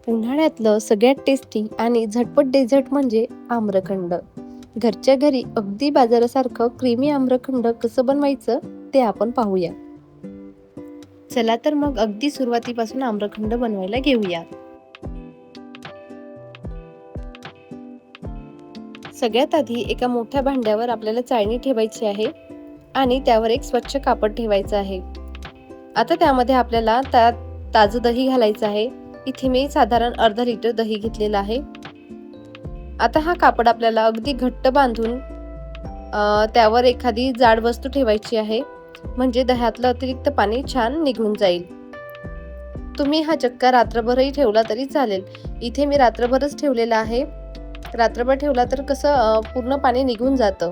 उन्हाळ्यातलं सगळ्यात टेस्टी आणि झटपट डेझर्ट म्हणजे आम्रखंड. घरच्या घरी अगदी बाजारासारखं क्रीमी आम्रखंड कसं बनवायचं ते आपण पाहूया. चला तर मग अगदी सुरुवातीपासून आम्रखंड बनवायला घेऊया. सगळ्यात आधी एका मोठ्या भांड्यावर आपल्याला चाळणी ठेवायची आहे आणि त्यावर एक स्वच्छ कापड ठेवायचं आहे. आता त्यामध्ये आपल्याला ताजं दही घालायचं आहे. इथे मी साधारण अर्धा लिटर दही घेतलेलं आहे. आता हा कापड आपल्याला अगदी घट्ट बांधून त्यावर एखादी जाड वस्तू ठेवायची आहे, म्हणजे दह्यातलं अतिरिक्त पाणी छान निघून जाईल. तुम्ही हा चक्का रात्रभरही ठेवला तरी चालेल. इथे मी रात्रभरच ठेवलेला आहे. रात्रभर ठेवला तर कसं पूर्ण पाणी निघून जातं.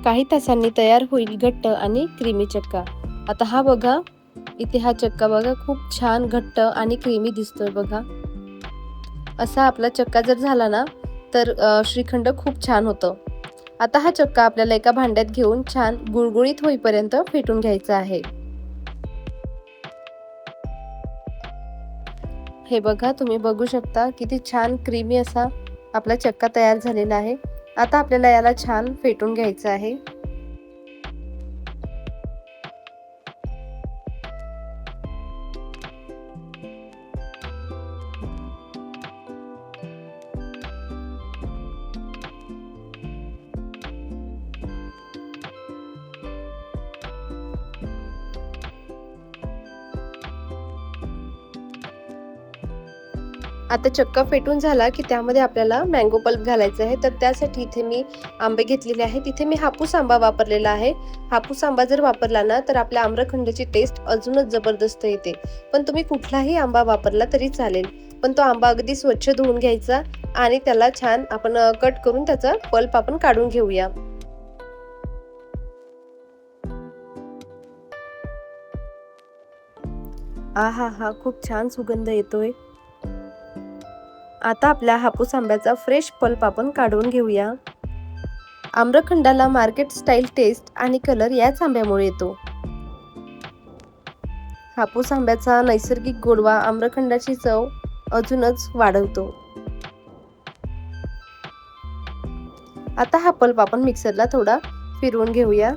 काही तासांनी तयार होईल घट्ट आणि क्रीमी चक्का. आता हा बघा, इथे हा चक्का बघा खूप छान घट्ट आणि क्रीमी दिसतोय बघा. असा आपला चक्का जर झाला ना तर श्रीखंड खूप छान होतं. आता हा चक्का आपल्याला एका भांड्यात घेऊन छान गुळगुळीत होईपर्यंत फेटून घ्यायचा आहे. हे बघा, तुम्ही बघू शकता किती छान क्रीमी असा आपला चक्का तयार झालेला आहे. आता आपल्याला याला छान फेटून घ्यायचं आहे. आता चक्का फेटून झाला की त्यामध्ये आपल्याला मँगो पल्प घालायचा आहे. तर त्यासाठी इथे मी आंबे घेतलेले आहेत. इथे मी हापूस आंबा वापरलेला आहे. हापूस आंबा जर वापरला ना तर आपल्या आम्रखंडची टेस्ट अजूनच जबरदस्त येते. पण तुम्ही कुठलाही आंबा वापरला तरी चालेल. पण तो आंबा अगदी स्वच्छ धुवून घ्यायचा आणि त्याला छान आपण कट करून त्याचा पल्प आपण काढून घेऊया. आहा हा, खूप छान सुगंध येतोय. आता आपल्या हापूस आंब्याचा फ्रेश पल्प आपण काढून घेऊया. आम्रखंडाला मार्केट स्टाईल टेस्ट आणि कलर याच आंब्यामुळे येतो. हापूस आंब्याचा नैसर्गिक गोडवा आम्रखंडाची चव अजूनच वाढवतो. आता हा पल्प आपण मिक्सरला थोडा फिरवून घेऊया.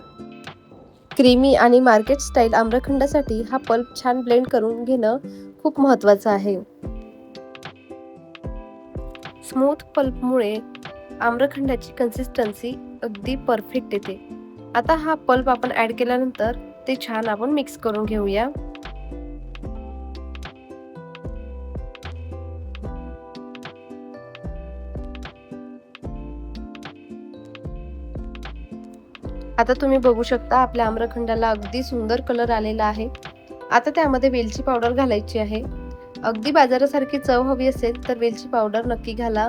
क्रीमी आणि मार्केट स्टाईल आम्रखंडासाठी हा पल्प छान ब्लेंड करून घेणं खूप महत्त्वाचं आहे. स्मूथ पल्पमुळे आम्रखंडाची कन्सिस्टन्सी अगदी परफेक्ट येते. आता हा पल्प आपण ॲड केल्यानंतर ते छान आपण मिक्स करून घेऊया. आता तुम्ही बघू शकता आपल्या आम्रखंडाला अगदी सुंदर कलर आलेला आहे. आता त्यामध्ये वेलची पावडर घालायची आहे. अगदी बाजारासारखी चव हवी असेल तर वेलची पावडर नक्की घाला.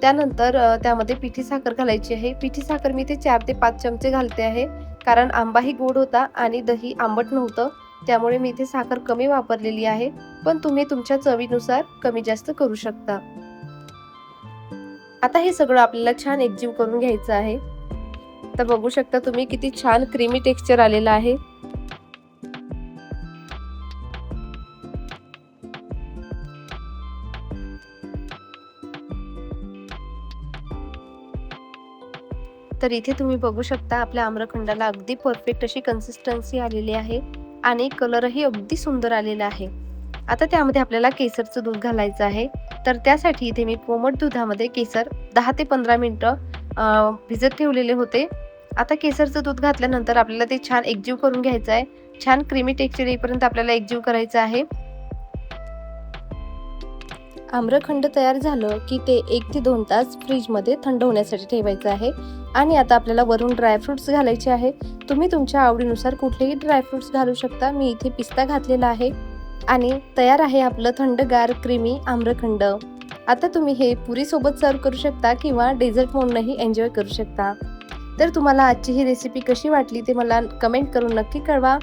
त्यानंतर त्यामध्ये पिठी साखर घालायची आहे. पिठी साखर मी इथे 4 ते 5 चमचे घालते आहे, कारण आंबाही गोड होता आणि दही आंबट नव्हतं. त्यामुळे मी इथे साखर कमी वापरलेली आहे, पण तुम्ही तुमच्या चवीनुसार कमी जास्त करू शकता. आता हे सगळं आपल्याला छान एकजीव करून घ्यायचं आहे. तर बघू शकता तुम्ही किती छान क्रीमी टेक्स्चर आलेलं आहे. तर इथे तुम्ही बघू शकता आपल्या आम्रखंडाला अगदी परफेक्ट अशी कन्सिस्टन्सी आलेली आहे आणि कलरही अगदी सुंदर आलेला आहे. आता त्यामध्ये आपल्याला केसरचं दूध घालायचं आहे. तर त्यासाठी इथे मी कोमट दुधामध्ये केसर 10 ते 15 मिनिटं भिजत ठेवलेले होते. आता केसरचं दूध घातल्यानंतर आपल्याला ते छान एकजीव करून घ्यायचं आहे. छान क्रीमी टेक्स्चर येईपर्यंत आपल्याला एकजीव करायचं आहे. आम्रखंड तयार झालं की ते 1 ते 2 तास फ्रीजमध्ये थंड होण्यासाठी ठेवायचं आहे. आणि आता आपल्याला वरून ड्रायफ्रुट्स घालायचे आहे. तुम्ही तुमच्या आवडीनुसार कुठलेही ड्रायफ्रुट्स घालू शकता. मी इथे पिस्ता घातलेला आहे आणि तयार आहे आपलं थंडगार क्रीमी आम्रखंड. आता तुम्ही हे पुरीसोबत सर्व करू शकता किंवा डेझर्ट म्हणूनही एन्जॉय करू शकता. तर तुम्हाला आजची ही रेसिपी कशी वाटली ते मला कमेंट करून नक्की कळवा.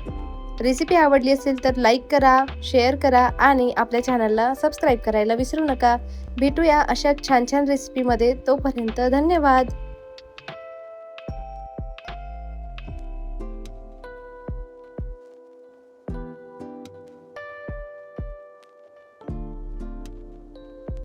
रेसिपी आवडली असेल तर लाईक करा, शेअर करा आणि आपल्या चॅनलला सबस्क्राईब करायला विसरू नका. भेटूया अशा छान छान रेसिपीमध्ये. तोपर्यंत धन्यवाद.